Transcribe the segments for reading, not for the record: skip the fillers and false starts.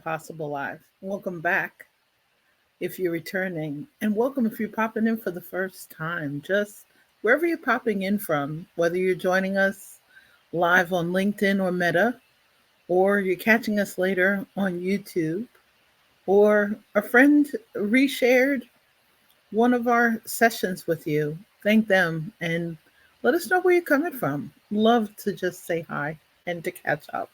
Possible Live. Welcome back if you're returning, and welcome if you're popping in for the first time. Just wherever you're popping in from, whether you're joining us live on LinkedIn or Meta, or you're catching us later on YouTube, or a friend reshared one of our sessions with you. Thank them and let us know where you're coming from. Love to just say hi and to catch up.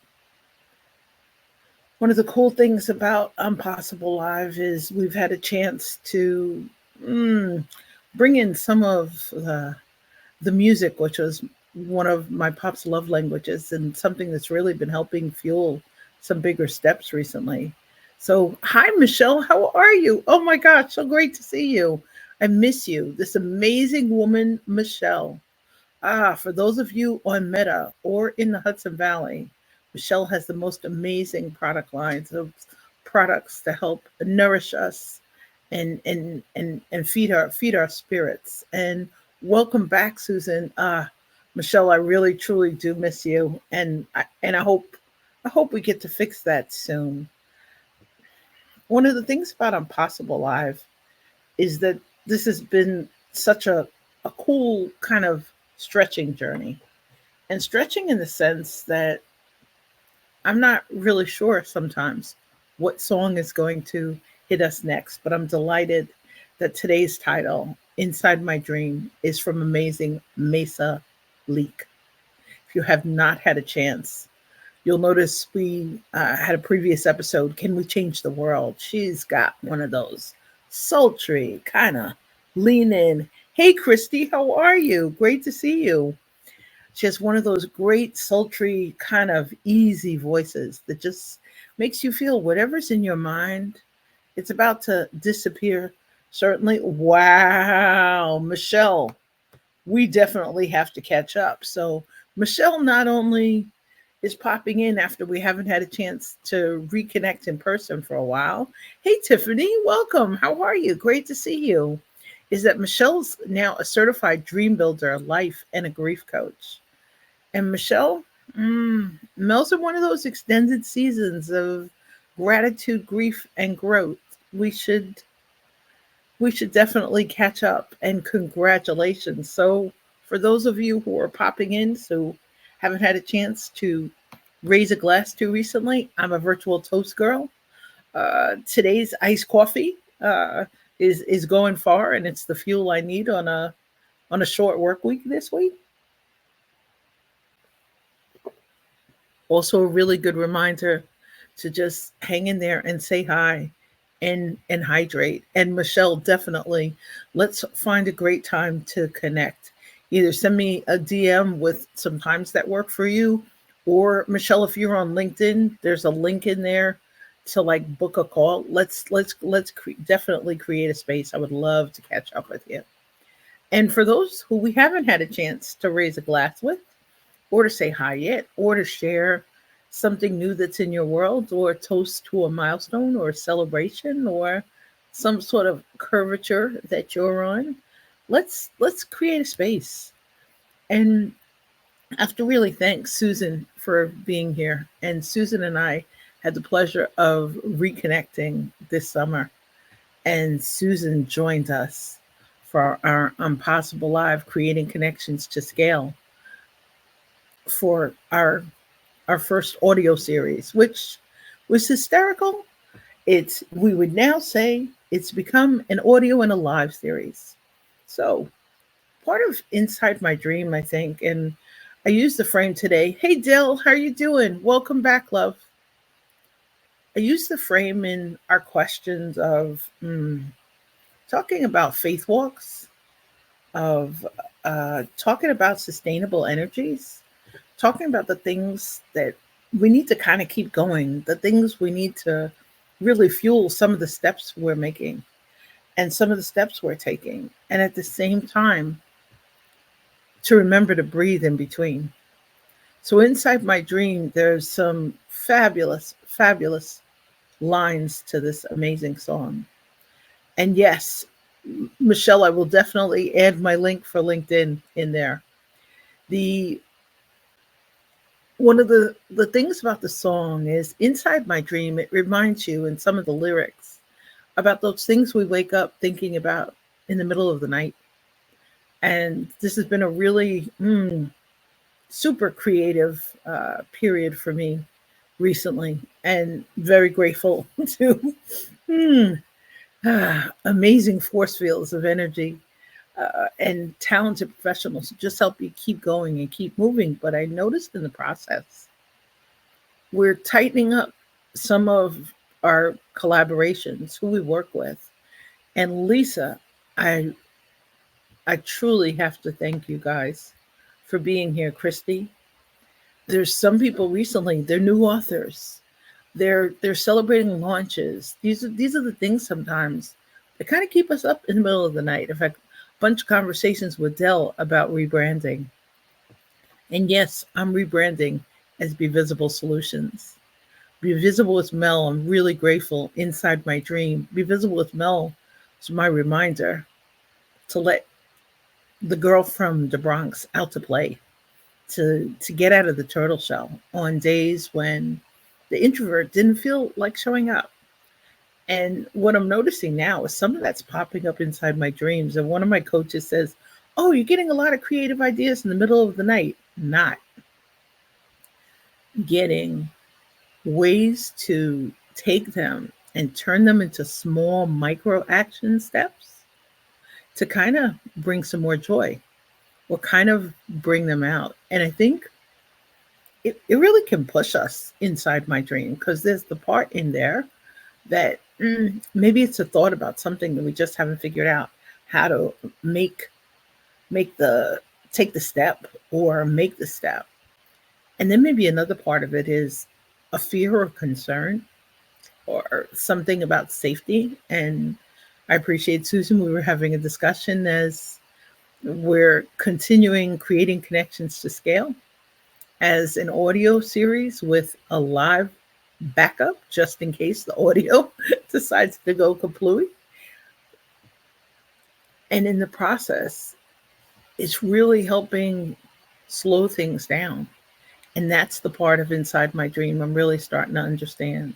One of the cool things about Impossible Live is we've had a chance to mm, bring in some of the music, which was one of my pop's love languages and something that's really been helping fuel some bigger steps recently. So, hi, Michelle. How are you? Oh my gosh, so great to see you. I miss you. This amazing woman, Michelle. For those of you on Meta or in the Hudson Valley, Michelle has the most amazing product lines of products to help nourish us and feed our spirits. And welcome back, Susan. Michelle, I really truly do miss you, and I hope we get to fix that soon. One of the things about Impossible Live is that this has been such a cool kind of stretching journey. And stretching in the sense that I'm not really sure sometimes what song is going to hit us next, but I'm delighted that today's title, Inside My Dream, is from amazing Maysa Leak. If you have not had a chance, you'll notice we had a previous episode, Can We Change the World? She's got one of those sultry, kind of lean in. Hey, Christy, how are you? Great to see you. She has one of those great, sultry, kind of easy voices that just makes you feel whatever's in your mind, it's about to disappear. Certainly. Wow, Michelle, we definitely have to catch up. So, Michelle not only is popping in after we haven't had a chance to reconnect in person for a while. Hey, Tiffany, welcome. How are you? Great to see you. Is that Michelle's now a certified dream builder, life, and a grief coach. And Michelle, Mel's in one of those extended seasons of gratitude, grief, and growth. We should we should definitely catch up and congratulations. So for those of you who are popping in, so haven't had a chance to raise a glass to recently, I'm a virtual toast girl. Today's iced coffee is going far, and it's the fuel I need on a short work week this week. Also, a really good reminder to just hang in there and say hi and hydrate. And Michelle, definitely, let's find a great time to connect. Either send me a DM with some times that work for you, or Michelle, if you're on LinkedIn, there's a link in there to like book a call. Definitely create a space. I would love to catch up with you. And for those who we haven't had a chance to raise a glass with, or to say hi yet, or to share something new that's in your world, or toast to a milestone or a celebration or some sort of curvature that you're on. Let's create a space. And I have to really thank Susan for being here. And Susan and I had the pleasure of reconnecting this summer. And Susan joined us for our Impossible Live Creating Connections to Scale for our first audio series, which was hysterical. It's we would now say it's become an audio and a live series. So part of Inside My Dream, I think, and I used the frame today. Hey Dill, how are you doing? Welcome back, love. I used the frame in our questions of talking about faith walks, of talking about sustainable energies, talking about the things that we need to kind of keep going, the things we need to really fuel some of the steps we're making and some of the steps we're taking. And at the same time, to remember to breathe in between. So, inside my dream, there's some fabulous, fabulous lines to this amazing song. And yes, Michelle, I will definitely add my link for LinkedIn in there. The One of the things about the song is inside my dream, it reminds you in some of the lyrics about those things we wake up thinking about in the middle of the night. And this has been a really super creative period for me recently, and very grateful to mm, amazing force fields of energy and talented professionals who just help you keep going and keep moving. But I noticed in the process, we're tightening up some of our collaborations, who we work with. And Lisa, I I truly have to thank you guys for being here, Christy. There's some people recently, they're new authors. They're celebrating launches. These are the things sometimes that kind of keep us up in the middle of the night. In fact, a bunch of conversations with Dell about rebranding. And yes, I'm rebranding as Be Visible Solutions. Be Visible with Mel, I'm really grateful. Inside my dream, Be Visible with Mel is my reminder to let the girl from the Bronx out to play, to get out of the turtle shell on days when the introvert didn't feel like showing up. And what I'm noticing now is some of that's popping up inside my dreams. And one of my coaches says, "Oh, you're getting a lot of creative ideas in the middle of the night." Not getting ways to take them and turn them into small micro action steps to kind of bring some more joy or kind of bring them out. And I think it really can push us inside my dream because there's the part in there that maybe it's a thought about something that we just haven't figured out how to make make the take the step or make the step. And then maybe another part of it is a fear or concern or something about safety. And I appreciate, Susan, we were having a discussion as we're continuing creating connections to scale as an audio series with a live backup just in case the audio decides to go kaplooey. And in the process, it's really helping slow things down. And that's the part of inside my dream I'm really starting to understand.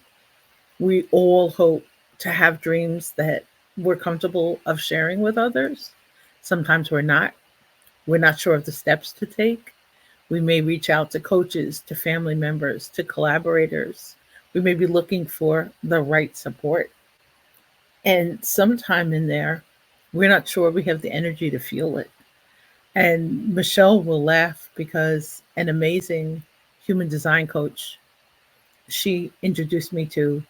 We all hope to have dreams that we're comfortable of sharing with others. Sometimes we're not. We're not sure of the steps to take. We may reach out to coaches, to family members, to collaborators. We may be looking for the right support. And sometime in there, we're not sure we have the energy to feel it. And Michelle will laugh because an amazing human design coach she introduced me to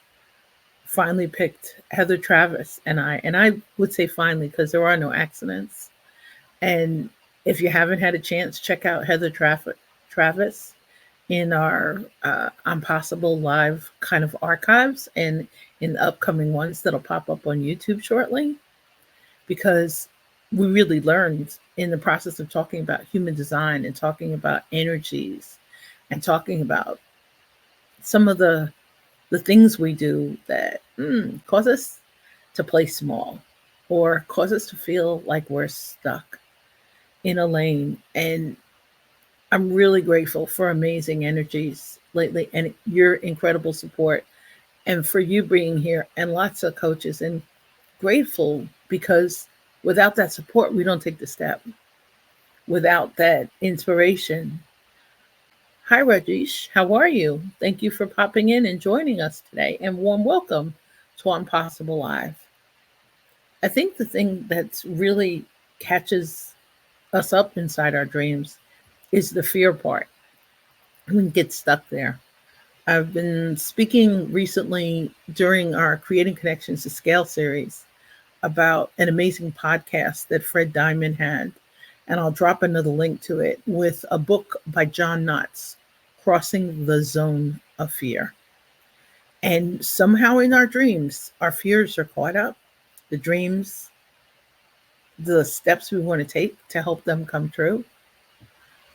finally picked Heather Travis and I would say finally because there are no accidents. And if you haven't had a chance, check out Travis in our Impossible Live kind of archives and in the upcoming ones that'll pop up on YouTube shortly, because we really learned in the process of talking about human design and talking about energies and talking about some of the things we do that cause us to play small or cause us to feel like we're stuck in a lane. And I'm really grateful for amazing energies lately and your incredible support and for you being here and lots of coaches, and grateful because without that support, we don't take the step. Without that inspiration. Hi, Rajesh. How are you? Thank you for popping in and joining us today, and warm welcome to Impossible Live. I think the thing that's really catches us up inside our dreams is the fear part. We get stuck there. I've been speaking recently during our Creating Connections to Scale series about an amazing podcast that Fred Diamond had. And I'll drop another link to it with a book by John Knotts, Crossing the Zone of Fear. And somehow in our dreams, our fears are caught up. The dreams, the steps we want to take to help them come true.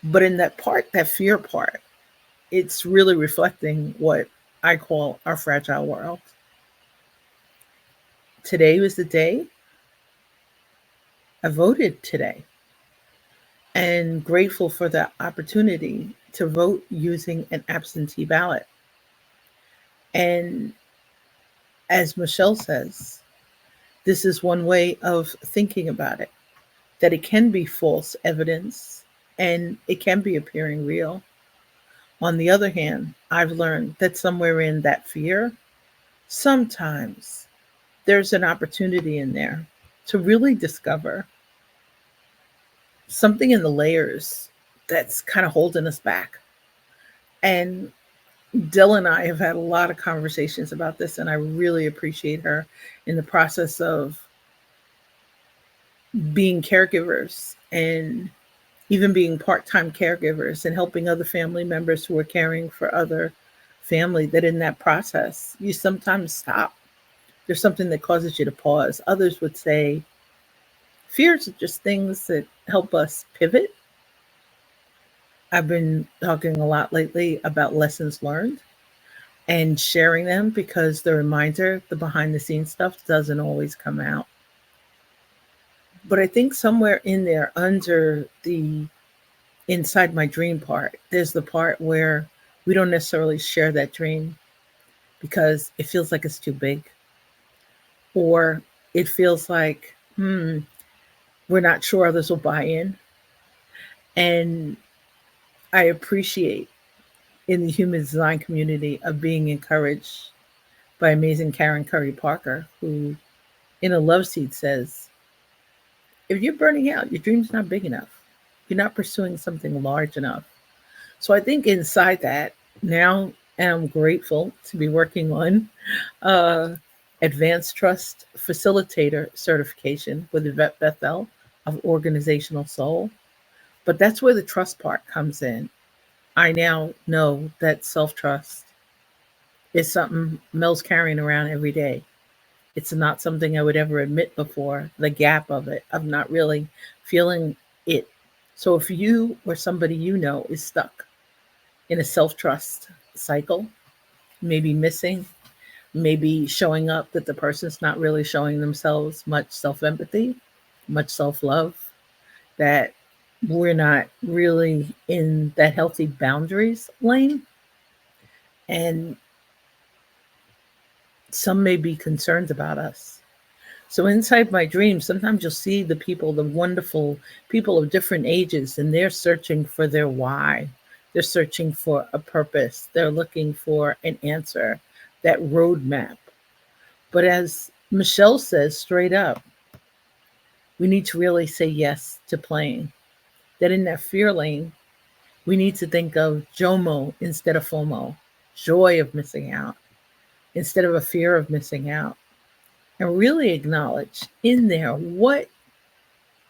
But in that part, that fear part, it's really reflecting what I call our fragile world. Today was the day I voted today, and grateful for the opportunity to vote using an absentee ballot. And as Michelle says, this is one way of thinking about it, that it can be false evidence and it can be appearing real. On the other hand, I've learned that somewhere in that fear, sometimes there's an opportunity in there to really discover something in the layers that's kind of holding us back. And Dill and I have had a lot of conversations about this, and I really appreciate her in the process of being caregivers and even being part-time caregivers and helping other family members who are caring for other family, that in that process you sometimes stop. There's something that causes you to pause. Others would say fears are just things that help us pivot. I've been talking a lot lately about lessons learned and sharing them, because the reminder, the behind the scenes stuff doesn't always come out. But I think somewhere in there, under the inside my dream part, there's the part where we don't necessarily share that dream because it feels like it's too big, or it feels like, we're not sure others will buy in. And I appreciate in the human design community of being encouraged by amazing Karen Curry Parker, who in a love seed says, if you're burning out, your dream's not big enough. You're not pursuing something large enough. So I think inside that, now I'm grateful to be working on uh, advanced trust facilitator certification with Yvette Bethel of Organizational Soul. But that's where the trust part comes in. I now know that self trust is something Mel's carrying around every day. It's not something I would ever admit before, the gap of it, of not really feeling it. So if you or somebody you know is stuck in a self trust cycle, maybe missing, maybe showing up that the person's not really showing themselves much self empathy, much self love, that we're not really in that healthy boundaries lane. And some may be concerned about us. So inside my dreams, sometimes you'll see the people, the wonderful people of different ages, and they're searching for their why. They're searching for a purpose. They're looking for an answer, that roadmap. But as Michelle says straight up, we need to really say yes to playing. That in that fear lane, we need to think of JOMO instead of FOMO, joy of missing out instead of a fear of missing out, and really acknowledge in there what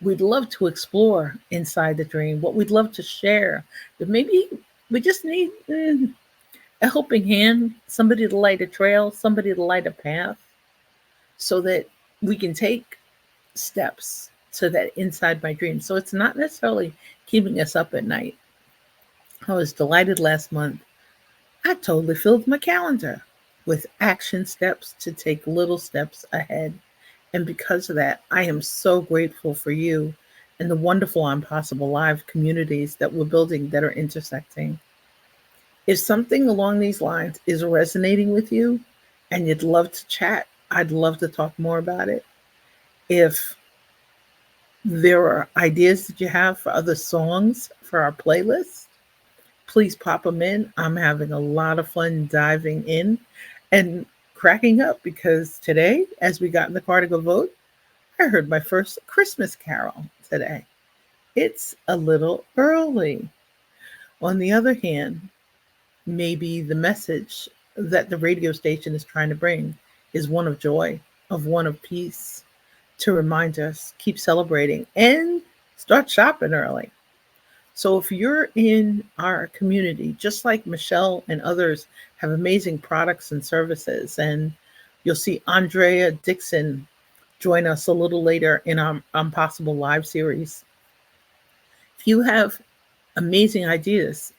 we'd love to explore inside the dream, what we'd love to share. But maybe we just need a helping hand, somebody to light a trail, somebody to light a path, so that we can take steps to that inside my dream. So it's not necessarily keeping us up at night. I was delighted last month. I totally filled my calendar with action steps to take little steps ahead. And because of that, I am so grateful for you and the wonderful On Possible Live communities that we're building that are intersecting. If something along these lines is resonating with you and you'd love to chat, I'd love to talk more about it. If there are ideas that you have for other songs for our playlist, please pop them in. I'm having a lot of fun diving in and cracking up, because today, as we got in the car to go vote, I heard my first Christmas carol today. It's a little early. On the other hand, maybe the message that the radio station is trying to bring is one of joy, of one of peace, to remind us, keep celebrating and start shopping early. So if you're in our community, just like Michelle and others have amazing products and services, and you'll see Andrea Dixon join us a little later in our Impossible Live series. If you have amazing ideas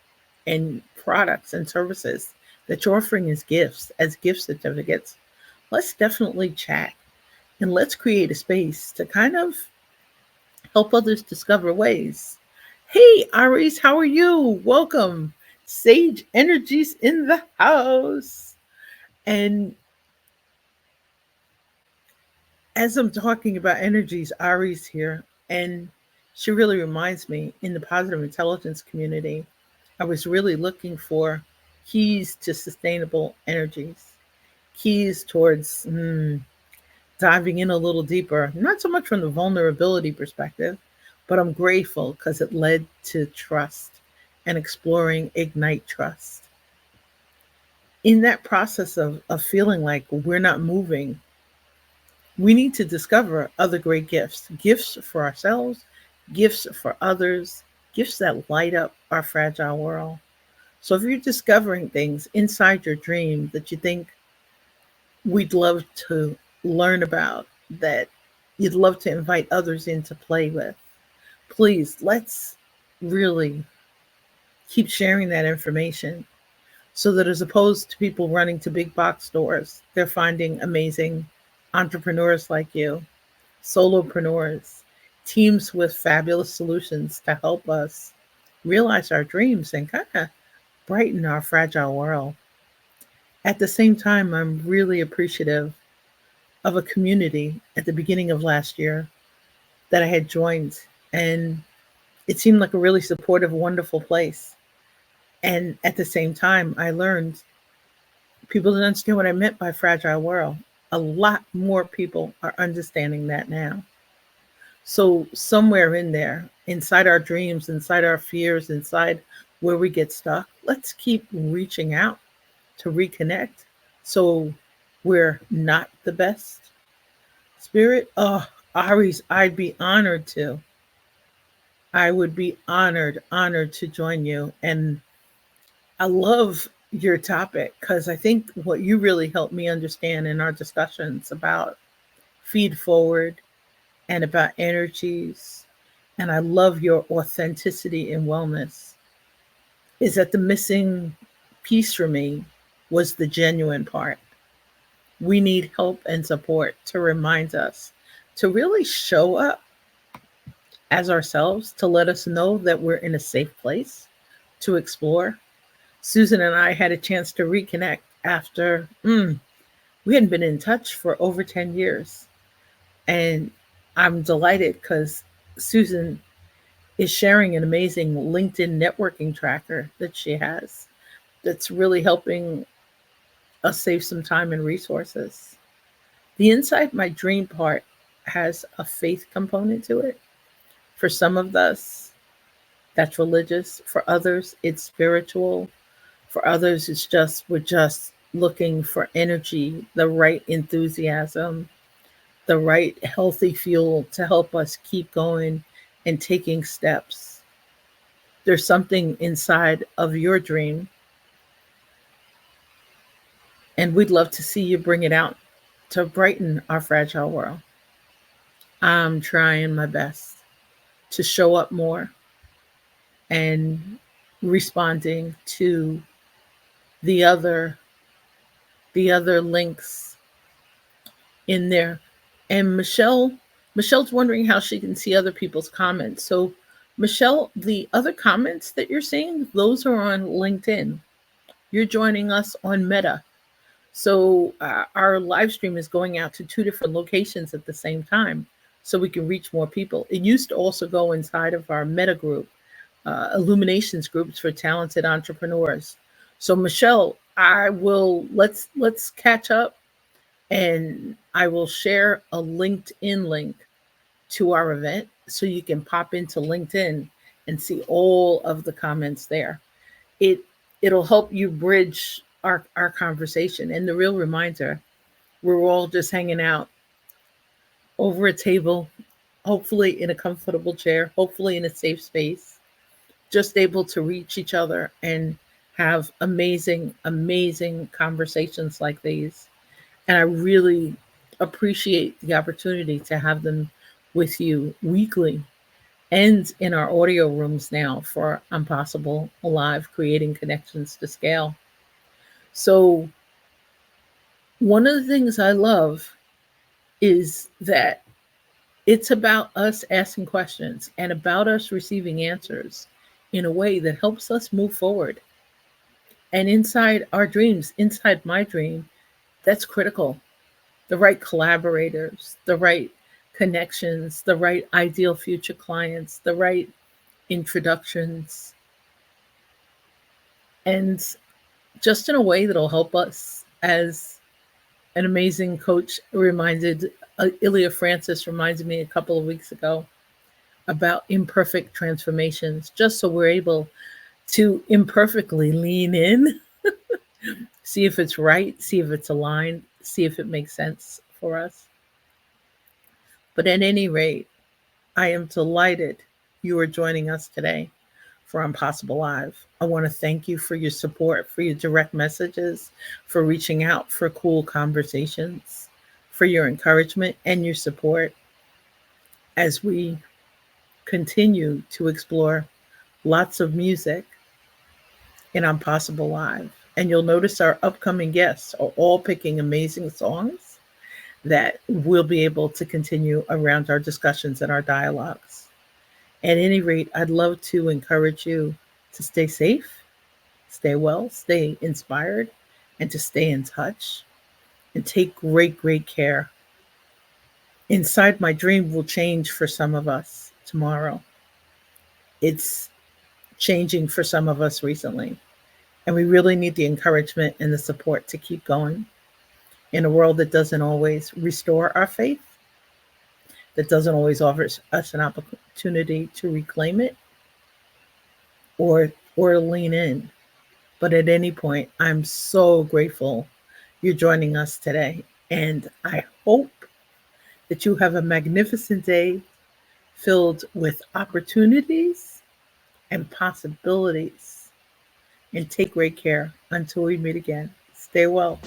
and products and services that you're offering as gifts, as gift certificates, let's definitely chat and let's create a space to kind of help others discover ways. Hey, Aries, how are you? Welcome. Sage energies in the house. And as I'm talking about energies, Ari's here, and she really reminds me in the positive intelligence community, I was really looking for keys to sustainable energies, keys towards diving in a little deeper, not so much from the vulnerability perspective, but I'm grateful because it led to trust and exploring Ignite Trust. In that process of feeling like we're not moving, we need to discover other great gifts, gifts for ourselves, gifts for others, gifts that light up our fragile world. So if you're discovering things inside your dream that you think we'd love to learn about, that you'd love to invite others in to play with, please let's really keep sharing that information so that as opposed to people running to big box stores, they're finding amazing entrepreneurs like you, solopreneurs, teams with fabulous solutions to help us realize our dreams and kind of brighten our fragile world. At the same time, I'm really appreciative of a community at the beginning of last year that I had joined, and it seemed like a really supportive, wonderful place. And at the same time, I learned people didn't understand what I meant by fragile world. A lot more people are understanding that now. So, somewhere in there, inside our dreams, inside our fears, inside where we get stuck, let's keep reaching out to reconnect so we're not the best. Spirit, oh, Aries, I'd be honored to. I would be honored to join you. And I love your topic because I think what you really helped me understand in our discussions about feed forward and about energies, and I love your authenticity in wellness, is that the missing piece for me was the genuine part. We need help and support to remind us to really show up as ourselves, to let us know that we're in a safe place to explore. Susan and I had a chance to reconnect after we hadn't been in touch for over 10 years. And I'm delighted because Susan is sharing an amazing LinkedIn networking tracker that she has that's really helping us save some time and resources. The Inside My Dream part has a faith component to it. For some of us, that's religious. For others, it's spiritual. For others, it's just, we're just looking for energy, the right enthusiasm, the right healthy fuel to help us keep going and taking steps. There's something inside of your dream, and we'd love to see you bring it out to brighten our fragile world. I'm trying my best to show up more and responding to the other the other links in there. And Michelle's wondering how she can see other people's comments. So Michelle, the other comments that you're seeing, those are on LinkedIn. You're joining us on Meta. So our live stream is going out to two different locations at the same time so we can reach more people. It used to also go inside of our Meta group, illuminations groups for talented entrepreneurs. So Michelle, I will let's catch up, and I will share a LinkedIn link to our event so you can pop into LinkedIn and see all of the comments there. It it'll help you bridge our conversation. And the real reminder, we're all just hanging out over a table, hopefully in a comfortable chair, hopefully in a safe space, just able to reach each other and have amazing, amazing conversations like these. And I really appreciate the opportunity to have them with you weekly and in our audio rooms now for Impossible Alive, creating connections to scale. So, one of the things I love is that it's about us asking questions and about us receiving answers in a way that helps us move forward. And inside our dreams, inside my dream, that's critical. The right collaborators, the right connections, the right ideal future clients, the right introductions, and just in a way that'll help us, as an amazing coach reminded, Ilya Francis reminded me a couple of weeks ago about imperfect transformations, just so we're able to imperfectly lean in, see if it's right, see if it's aligned, see if it makes sense for us. But at any rate, I am delighted you are joining us today for Impossible Live. I want to thank you for your support, for your direct messages, for reaching out, for cool conversations, for your encouragement and your support as we continue to explore lots of music in Impossible Live. And you'll notice our upcoming guests are all picking amazing songs that we'll be able to continue around our discussions and our dialogues. At any rate, I'd love to encourage you to stay safe, stay well, stay inspired, and to stay in touch and take great, great care. Inside My Dream will change for some of us tomorrow. It's changing for some of us recently. And we really need the encouragement and the support to keep going in a world that doesn't always restore our faith, that doesn't always offer us an opportunity to reclaim it or lean in. But at any point, I'm so grateful you're joining us today. And I hope that you have a magnificent day filled with opportunities and possibilities. And take great care until we meet again. Stay well.